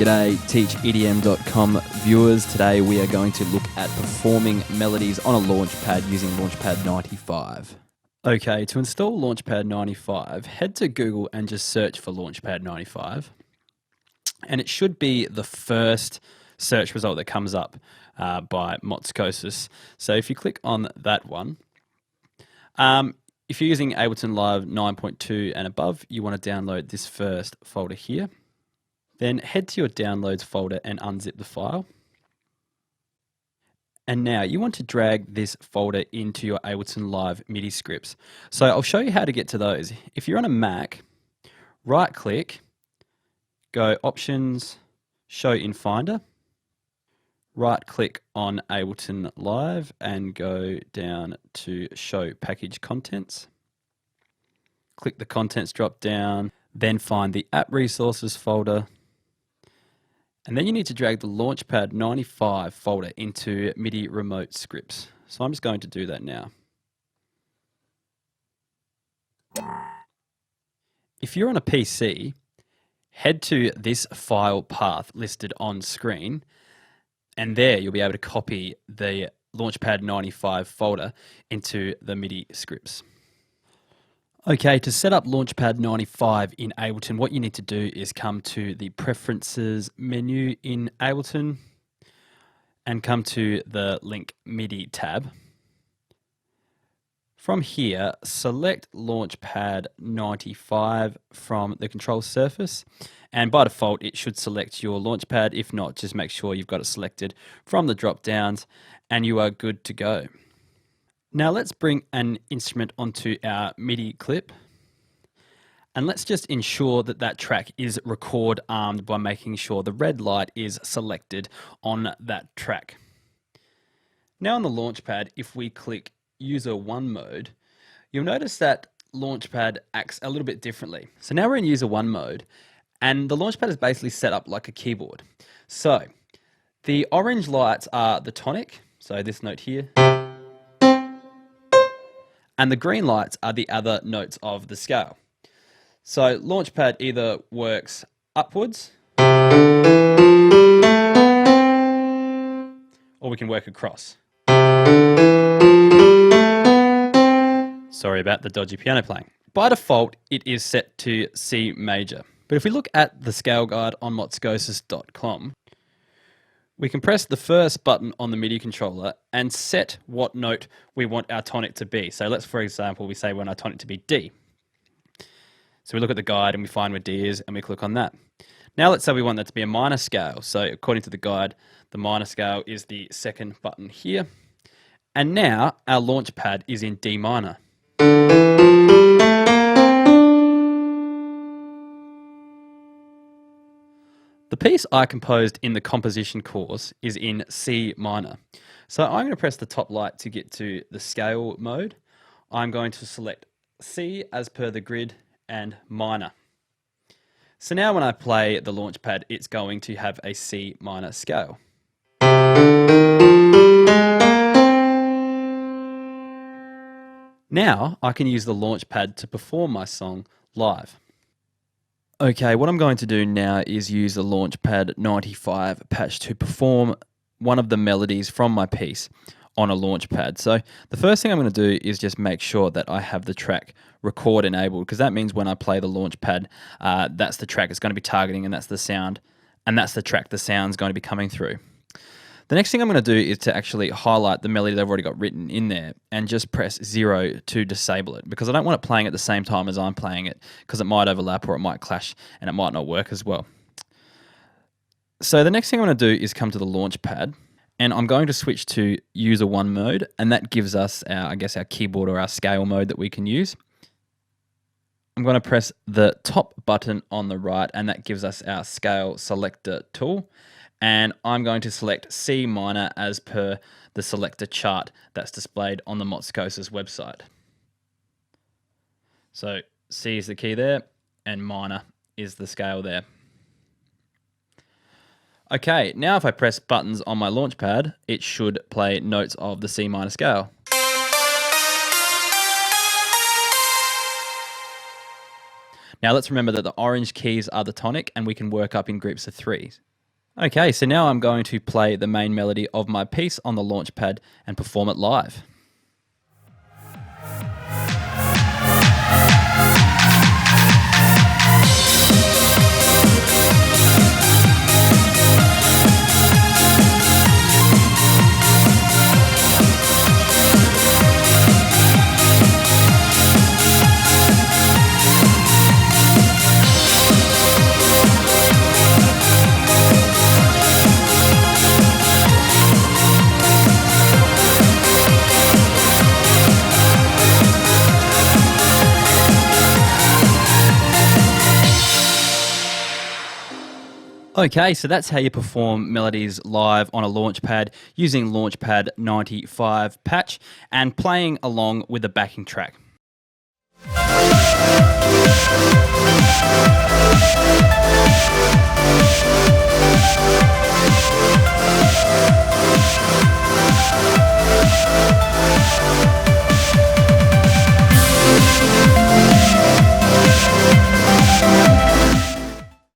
G'day, TeachEDM.com viewers. Today we are going to look at performing melodies on a Launchpad using Launchpad 95. Okay, to install Launchpad 95, head to Google and just search for Launchpad 95. And it should be the first search result that comes up by Motskosis. So if you click on that one, if you're using Ableton Live 9.2 and above, you want to download this first folder here. Then head to your downloads folder and unzip the file. And now you want to drag this folder into your Ableton Live MIDI scripts. So I'll show you how to get to those. If you're on a Mac, right click, go Options, Show in Finder. Right click on Ableton Live and go down to Show Package Contents. Click the Contents drop down, then find the App Resources folder. And then you need to drag the Launchpad 95 folder into MIDI remote scripts. So I'm just going to do that now. If you're on a PC, head to this file path listed on screen, and there you'll be able to copy the Launchpad 95 folder into the MIDI scripts. Okay, to set up Launchpad 95 in Ableton, what you need to do is come to the Preferences menu in Ableton and come to the Link MIDI tab. From here, select Launchpad 95 from the control surface, and by default it should select your Launchpad. If not, just make sure you've got it selected from the drop downs and you are good to go. Now let's bring an instrument onto our MIDI clip, and let's just ensure that that track is record armed by making sure the red light is selected on that track. Now on the Launchpad, if we click User 1 mode, you'll notice that Launchpad acts a little bit differently. So now we're in User 1 mode, and the Launchpad is basically set up like a keyboard. So the orange lights are the tonic, so this note here, and the green lights are the other notes of the scale. So Launchpad either works upwards, or we can work across. Sorry about the dodgy piano playing. By default, it is set to C major. But if we look at the scale guide on Motskosis.com, we can press the first button on the MIDI controller and set what note we want our tonic to be. So let's, for example, we say we want our tonic to be D. So we look at the guide and we find where D is and we click on that. Now let's say we want that to be a minor scale. So according to the guide, the minor scale is the second button here. And now our Launchpad is in D minor. The piece I composed in the composition course is in C minor. So I'm going to press the top light to get to the scale mode. I'm going to select C as per the grid and minor. So now when I play the Launchpad, it's going to have a C minor scale. Now I can use the Launchpad to perform my song live. Okay, what I'm going to do now is use the Launchpad 95 patch to perform one of the melodies from my piece on a Launchpad. So the first thing I'm going to do is just make sure that I have the track record enabled, because that means when I play the Launchpad, that's the track it's going to be targeting, and that's the sound, and that's the track the sound's going to be coming through. The next thing I'm going to do is to actually highlight the melody that I've already got written in there and just press 0 to disable it, because I don't want it playing at the same time as I'm playing it, because it might overlap or it might clash and it might not work as well. So the next thing I'm going to do is come to the Launchpad, and I'm going to switch to User 1 mode, and that gives us our, I guess, our keyboard or our scale mode that we can use. I'm going to press the top button on the right, and that gives us our scale selector tool. And I'm going to select C minor as per the selector chart that's displayed on the Motskosis website. So C is the key there, and minor is the scale there. Okay, now if I press buttons on my Launchpad, it should play notes of the C minor scale. Now let's remember that the orange keys are the tonic, and we can work up in groups of 3. Okay, so now I'm going to play the main melody of my piece on the Launchpad and perform it live. Okay, so that's how you perform melodies live on a Launchpad using Launchpad 95 patch and playing along with the backing track.